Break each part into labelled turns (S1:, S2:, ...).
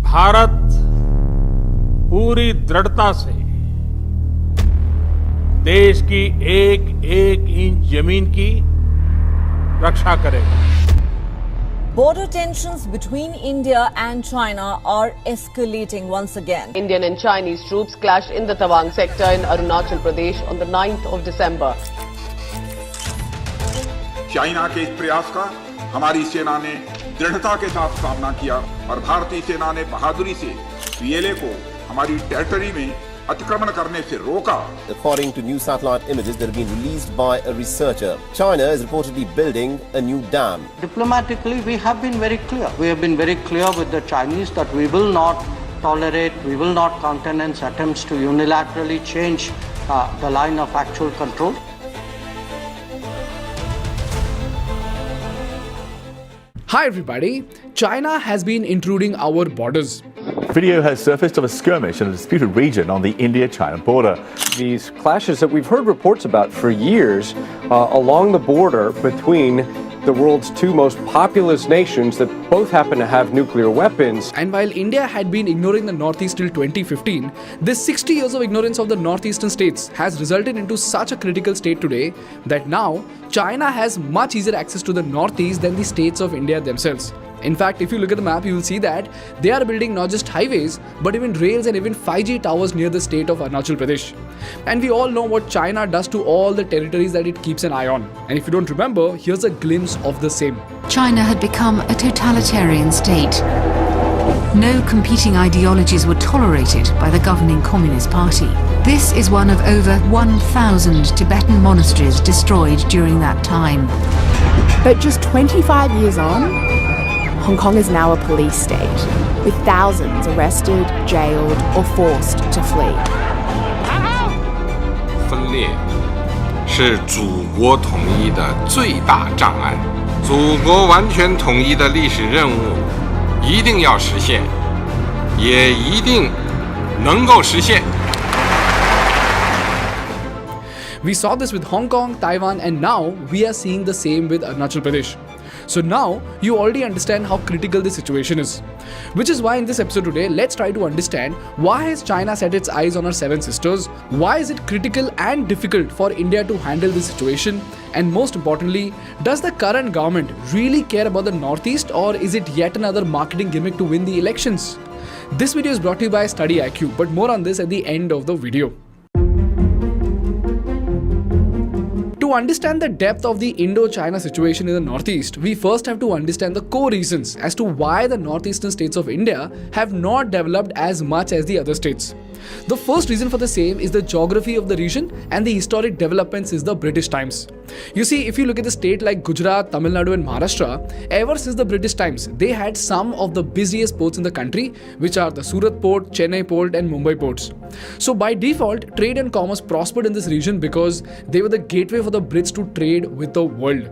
S1: भारत पूरी दृढ़ता से देश की एक एक इंच जमीन की रक्षा करेगा।
S2: Border tensions between India and China are escalating once again.
S3: Indian and Chinese troops clashed in the Tawang sector in Arunachal Pradesh on the 9th of December.
S4: China के इस प्रयास का हमारी सेना ने दृढ़ता के साथ सामना किया और भारतीय सेना ने बहादुरी से पीएलए को हमारी टेरिटरी में अतिक्रमण करने से रोका।
S5: According to new satellite images that have been released by a researcher, China is reportedly building a new dam.
S6: Diplomatically, we have been very clear. We have been very clear with the Chinese that we will not tolerate, we will not countenance attempts to unilaterally change the line of actual control.
S7: Hi everybody, China has been intruding our borders.
S8: Video has surfaced of a skirmish in a disputed region on the India-China border.
S9: These clashes that we've heard reports about for years along the border between the world's two most populous nations that both happen to have nuclear weapons.
S7: And while India had been ignoring the Northeast till 2015, this 60 years of ignorance of the northeastern states has resulted into such a critical state today that now China has much easier access to the Northeast than the states of India themselves. In fact, if you look at the map, you will see that they are building not just highways, but even rails and even 5G towers near the state of Arunachal Pradesh. And we all know what China does to all the territories that it keeps an eye on. And if you don't remember, here's a glimpse of the same.
S10: China had become a totalitarian state. No competing ideologies were tolerated by the governing Communist Party. This is one of over 1,000 Tibetan monasteries destroyed during that time.
S11: But just 25 years on, Hong Kong is now a police state, with thousands arrested, jailed, or forced to flee.
S12: 分裂是祖国统一的最大障碍。祖国完全统一的历史任务一定要实现，也一定能够实现。
S7: We saw this with Hong Kong, Taiwan, and now we are seeing the same with Arunachal Pradesh. So now you already understand how critical this situation is. Which is why in this episode today, let's try to understand why has China set its eyes on our seven sisters, why is it critical and difficult for India to handle this situation, and most importantly, does the current government really care about the Northeast, or is it yet another marketing gimmick to win the elections? This video is brought to you by Study IQ, but more on this at the end of the video. To understand the depth of the Indo-China situation in the Northeast, we first have to understand the core reasons as to why the northeastern states of India have not developed as much as the other states. The first reason for the same is the geography of the region, and the historic developments is the British times. You see, if you look at the state like Gujarat, Tamil Nadu and Maharashtra, ever since the British times, they had some of the busiest ports in the country, which are the Surat port, Chennai port and Mumbai ports. So by default, trade and commerce prospered in this region because they were the gateway for the Brits to trade with the world.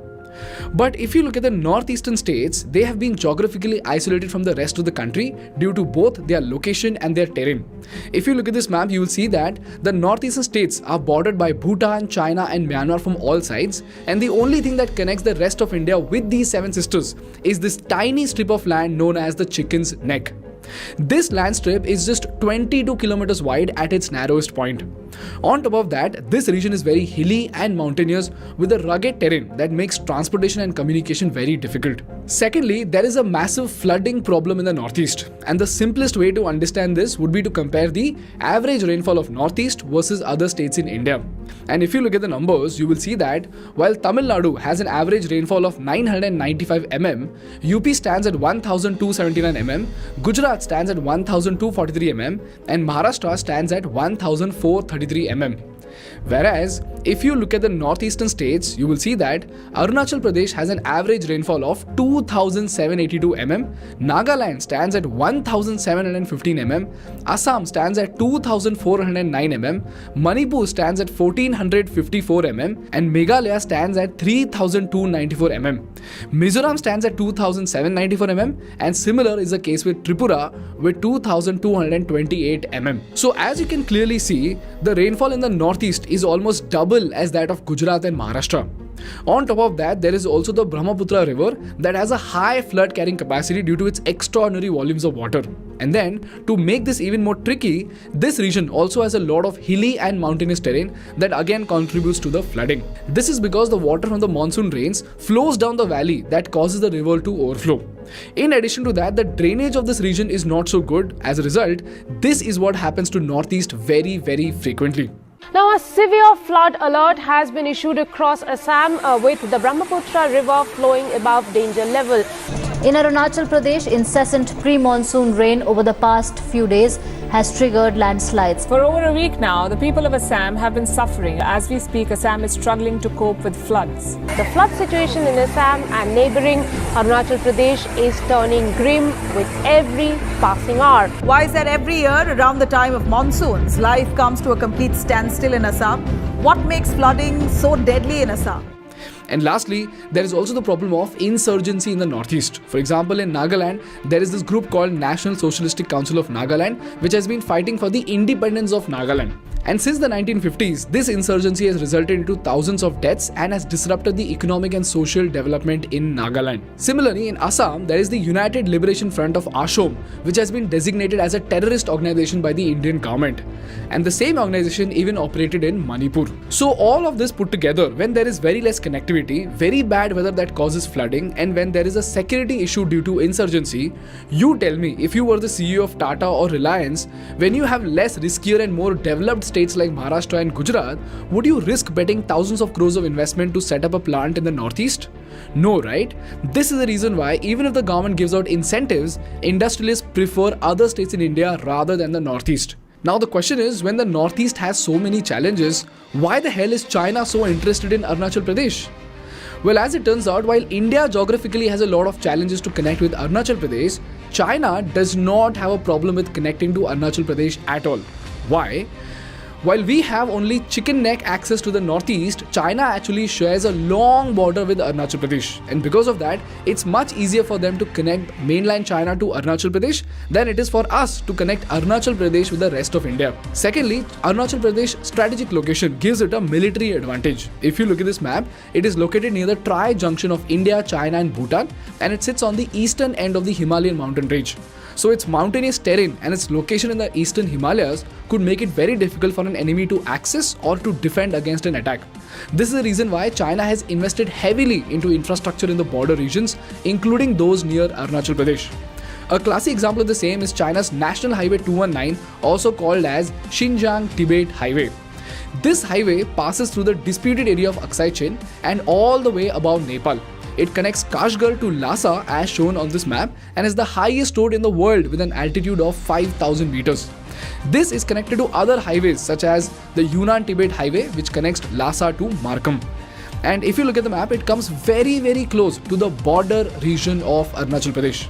S7: But if you look at the northeastern states, they have been geographically isolated from the rest of the country due to both their location and their terrain. If you look at this map, you will see that the northeastern states are bordered by Bhutan, China and Myanmar from all sides, and the only thing that connects the rest of India with these seven sisters is this tiny strip of land known as the Chicken's Neck. This land strip is just 22 kilometers wide at its narrowest point. On top of that, this region is very hilly and mountainous with a rugged terrain that makes transportation and communication very difficult. Secondly, there is a massive flooding problem in the northeast, and the simplest way to understand this would be to compare the average rainfall of northeast versus other states in India. And if you look at the numbers, you will see that while Tamil Nadu has an average rainfall of 995 mm, UP stands at 1279 mm, Gujarat stands at 1243 mm, and Maharashtra stands at 1433 mm. Whereas, if you look at the northeastern states, you will see that Arunachal Pradesh has an average rainfall of 2782 mm, Nagaland stands at 1715 mm, Assam stands at 2409 mm, Manipur stands at 1454 mm, and Meghalaya stands at 3294 mm. Mizoram stands at 2794 mm, and similar is the case with Tripura with 2228 mm. So as you can clearly see, the rainfall in the northeast is almost double as that of Gujarat and Maharashtra. On top of that, there is also the Brahmaputra river that has a high flood carrying capacity due to its extraordinary volumes of water. And then, to make this even more tricky, this region also has a lot of hilly and mountainous terrain that again contributes to the flooding. This is because the water from the monsoon rains flows down the valley that causes the river to overflow. In addition to that, the drainage of this region is not so good. As a result, this is what happens to Northeast very, very frequently.
S13: Now, a severe flood alert has been issued across Assam with the Brahmaputra river flowing above danger level.
S14: In Arunachal Pradesh, incessant pre-monsoon rain over the past few days has triggered landslides.
S15: For over a week now, the people of Assam have been suffering. As we speak, Assam is struggling to cope with floods.
S13: The flood situation in Assam and neighbouring Arunachal Pradesh is turning grim with every passing hour.
S2: Why is that every year around the time of monsoons, life comes to a complete standstill in Assam? What makes flooding so deadly in Assam?
S7: And lastly, there is also the problem of insurgency in the northeast. For example, in Nagaland, there is this group called National Socialistic Council of Nagaland, which has been fighting for the independence of Nagaland. And since the 1950s, this insurgency has resulted into thousands of deaths and has disrupted the economic and social development in Nagaland. Similarly, in Assam, there is the United Liberation Front of Ashom, which has been designated as a terrorist organization by the Indian government. And the same organization even operated in Manipur. So all of this put together, when there is very less connectivity, very bad weather that causes flooding, and when there is a security issue due to insurgency, you tell me, if you were the CEO of Tata or Reliance, when you have less riskier and more developed states like Maharashtra and Gujarat, would you risk betting thousands of crores of investment to set up a plant in the northeast? No, right? This is the reason why, even if the government gives out incentives, industrialists prefer other states in India rather than the northeast. Now the question is, when the northeast has so many challenges, why the hell is China so interested in Arunachal Pradesh? Well, as it turns out, while India geographically has a lot of challenges to connect with Arunachal Pradesh, China does not have a problem with connecting to Arunachal Pradesh at all. Why? While we have only chicken neck access to the northeast, China actually shares a long border with Arunachal Pradesh. And because of that, it's much easier for them to connect mainland China to Arunachal Pradesh than it is for us to connect Arunachal Pradesh with the rest of India. Secondly, Arunachal Pradesh's strategic location gives it a military advantage. If you look at this map, it is located near the tri-junction of India, China and Bhutan, and it sits on the eastern end of the Himalayan mountain range. So its mountainous terrain and its location in the eastern Himalayas could make it very difficult for an enemy to access or to defend against an attack. This is the reason why China has invested heavily into infrastructure in the border regions, including those near Arunachal Pradesh. A classic example of the same is China's National Highway 219, also called as Xinjiang-Tibet Highway. This highway passes through the disputed area of Aksai Chin and all the way above Nepal. It connects Kashgar to Lhasa as shown on this map and is the highest road in the world with an altitude of 5,000 meters. This is connected to other highways such as the Yunnan-Tibet Highway, which connects Lhasa to Markham. And if you look at the map, it comes very, very close to the border region of Arunachal Pradesh.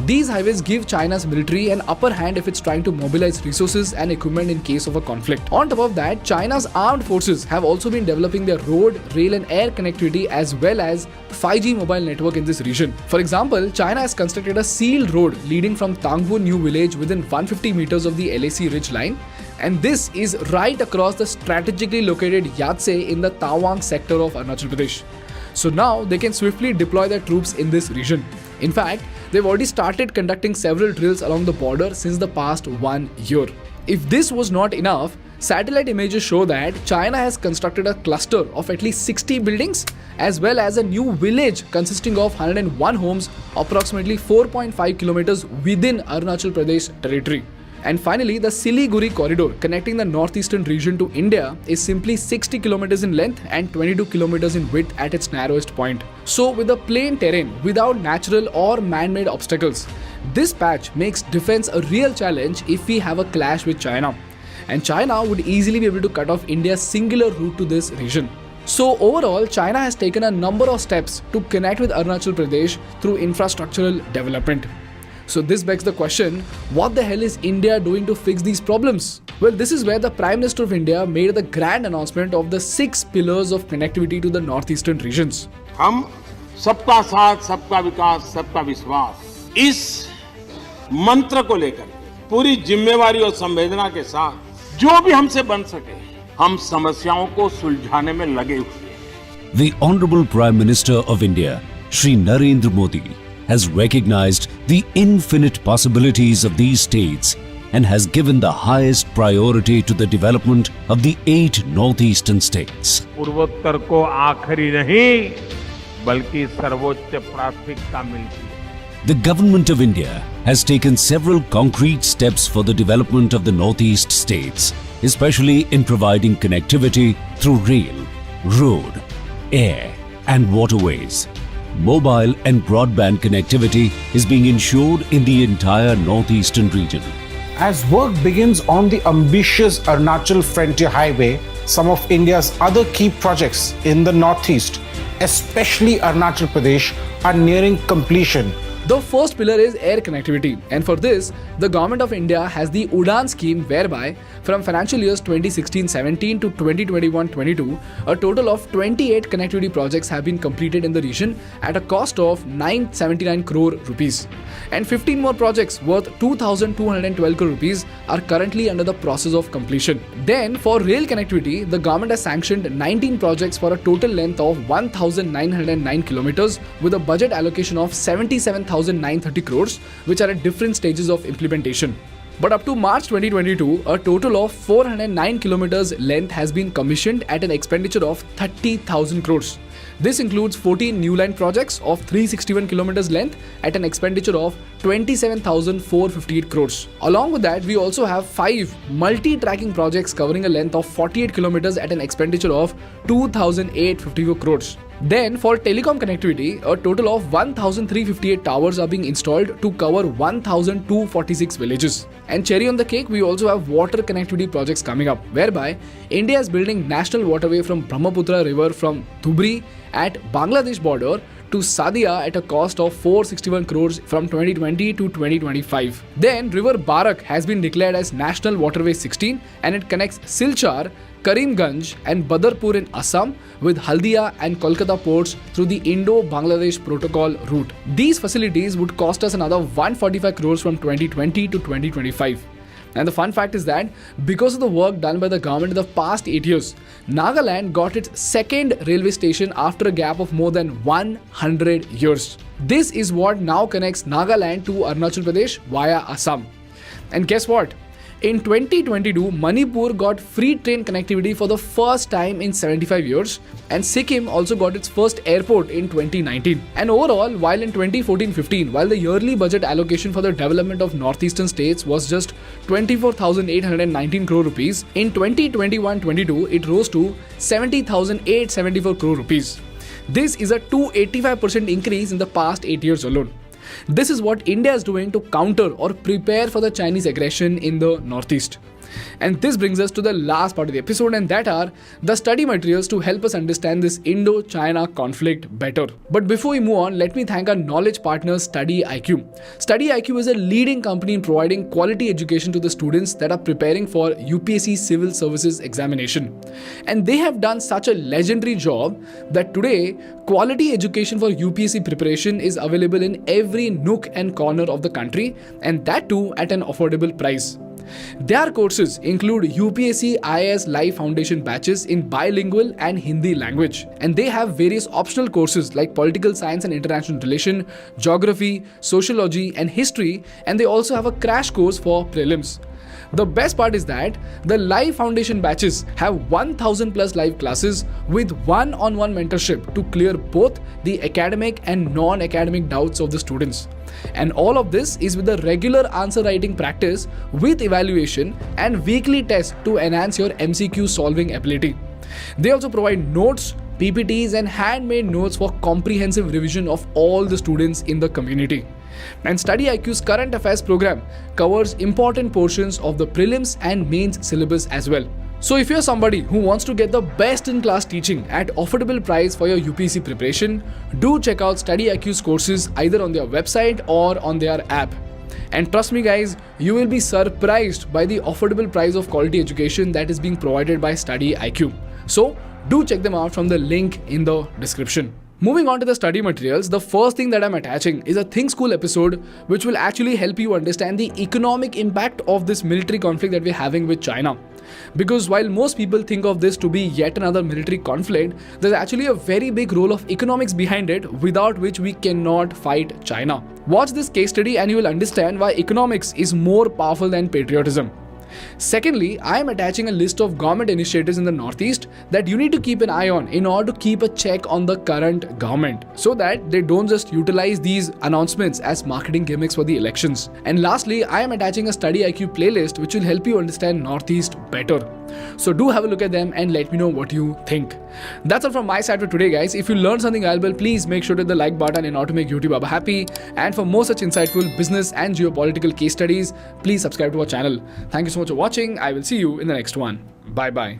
S7: These highways give China's military an upper hand if it's trying to mobilize resources and equipment in case of a conflict. On top of that, China's armed forces have also been developing their road, rail and air connectivity as well as 5G mobile network in this region. For example, China has constructed a sealed road leading from Tangbo New Village within 150 meters of the LAC Ridge line, and this is right across the strategically located Yatsé in the Tawang sector of Arunachal Pradesh. So now they can swiftly deploy their troops in this region. In fact, they've already started conducting several drills along the border since the past 1 year. If this was not enough, satellite images show that China has constructed a cluster of at least 60 buildings as well as a new village consisting of 101 homes approximately 4.5 kilometers within Arunachal Pradesh territory. And finally, the Siliguri corridor connecting the northeastern region to India is simply 60 kilometers in length and 22 kilometers in width at its narrowest point. So with a plain terrain without natural or man-made obstacles, this patch makes defense a real challenge if we have a clash with China. And China would easily be able to cut off India's singular route to this region. So overall, China has taken a number of steps to connect with Arunachal Pradesh through infrastructural development. So this begs the question, what the hell is India doing to fix these problems? Well, this is where the Prime Minister of India made the grand announcement of the 6 pillars of connectivity to the northeastern regions.
S16: हम सबका साथ, सबका विकास, सबका विश्वास इस मंत्र को लेकर पूरी जिम्मेवारी और संवेदना के साथ जो भी हमसे बन सके हम समस्याओं को सुलझाने में लगे हुए हैं।
S17: The Honorable Prime Minister of India, Shri Narendra Modi, has recognized the infinite possibilities of these states and has given the highest priority to the development of the 8 northeastern states.
S1: पूर्वोत्तर को आखिरी नहीं बल्कि सर्वोच्च प्राथमिकता मिलती है.
S17: The Government of India has taken several concrete steps for the development of the northeast states, especially in providing connectivity through rail, road, air and waterways. Mobile and broadband connectivity is being ensured in the entire northeastern region.
S18: As work begins on the ambitious Arunachal Frontier Highway, some of India's other key projects in the northeast, especially Arunachal Pradesh, are nearing completion.
S7: The first pillar is air connectivity, and for this, the Government of India has the UDAN scheme whereby from financial years 2016-17 to 2021-22, a total of 28 connectivity projects have been completed in the region at a cost of 979 crore rupees. And 15 more projects worth 2,212 crore rupees are currently under the process of completion. Then, for rail connectivity, the government has sanctioned 19 projects for a total length of 1,909 kilometers with a budget allocation of 77,930 crores, which are at different stages of implementation. But up to March 2022, a total of 409 kilometers length has been commissioned at an expenditure of 30,000 crores. This includes 14 new line projects of 361 kilometers length at an expenditure of 27,458 crores. Along with that, we also have 5 multi-tracking projects covering a length of 48 kilometers at an expenditure of 2,854 crores. Then, for telecom connectivity, a total of 1,358 towers are being installed to cover 1,246 villages. And cherry on the cake, we also have water connectivity projects coming up, whereby India is building national waterway from Brahmaputra river from Dhubri at Bangladesh border to Sadia at a cost of 461 crores from 2020 to 2025. Then, River Barak has been declared as National Waterway 16 and it connects Silchar, Karimganj and Badarpur in Assam with Haldia and Kolkata ports through the Indo-Bangladesh Protocol route. These facilities would cost us another 145 crores from 2020 to 2025. And the fun fact is that because of the work done by the government in the past 8 years, Nagaland got its second railway station after a gap of more than 100 years. This is what now connects Nagaland to Arunachal Pradesh via Assam. And guess what? In 2022, Manipur got free train connectivity for the first time in 75 years and Sikkim also got its first airport in 2019. And overall, while in 2014-15, while the yearly budget allocation for the development of northeastern states was just 24,819 crore rupees, in 2021-22 it rose to 70,874 crore rupees. This is a 285% increase in the past 8 years alone. This is what India is doing to counter or prepare for the Chinese aggression in the northeast. And this brings us to the last part of the episode, and that are the study materials to help us understand this Indo-China conflict better. But before we move on, let me thank our knowledge partner Study IQ. Study IQ is a leading company in providing quality education to the students that are preparing for UPSC Civil Services examination. And they have done such a legendary job that today quality education for UPSC preparation is available in every nook and corner of the country, and that too at an affordable price. Their courses include UPSC IAS Live Foundation batches in bilingual and Hindi language, and they have various optional courses like political science and international relation, geography, sociology and history, and they also have a crash course for prelims. The best part is that the Live Foundation batches have 1,000 plus live classes with one-on-one mentorship to clear both the academic and non-academic doubts of the students. And all of this is with a regular answer writing practice with evaluation and weekly tests to enhance your MCQ solving ability. They also provide notes, PPTs and handmade notes for comprehensive revision of all the students in the community. And Study IQ's current affairs program covers important portions of the prelims and mains syllabus as well. So if you're somebody who wants to get the best in class teaching at affordable price for your UPSC preparation, do check out Study IQ's courses either on their website or on their app. And trust me guys, you will be surprised by the affordable price of quality education that is being provided by Study IQ. So do check them out from the link in the description. Moving on to the study materials, the first thing that I'm attaching is a Think School episode which will actually help you understand the economic impact of this military conflict that we're having with China. Because while most people think of this to be yet another military conflict, there's actually a very big role of economics behind it, without which we cannot fight China. Watch this case study and you will understand why economics is more powerful than patriotism. Secondly, I am attaching a list of government initiatives in the Northeast that you need to keep an eye on in order to keep a check on the current government, so that they don't just utilize these announcements as marketing gimmicks for the elections. And lastly, I am attaching a Study IQ playlist which will help you understand Northeast better. So do have a look at them and let me know what you think. That's all from my side for today, guys. If you learned something valuable, please make sure to hit the like button in order to make YouTube Baba happy. And for more such insightful business and geopolitical case studies, please subscribe to our channel. Thank you so much for watching. I will see you in the next one. Bye bye.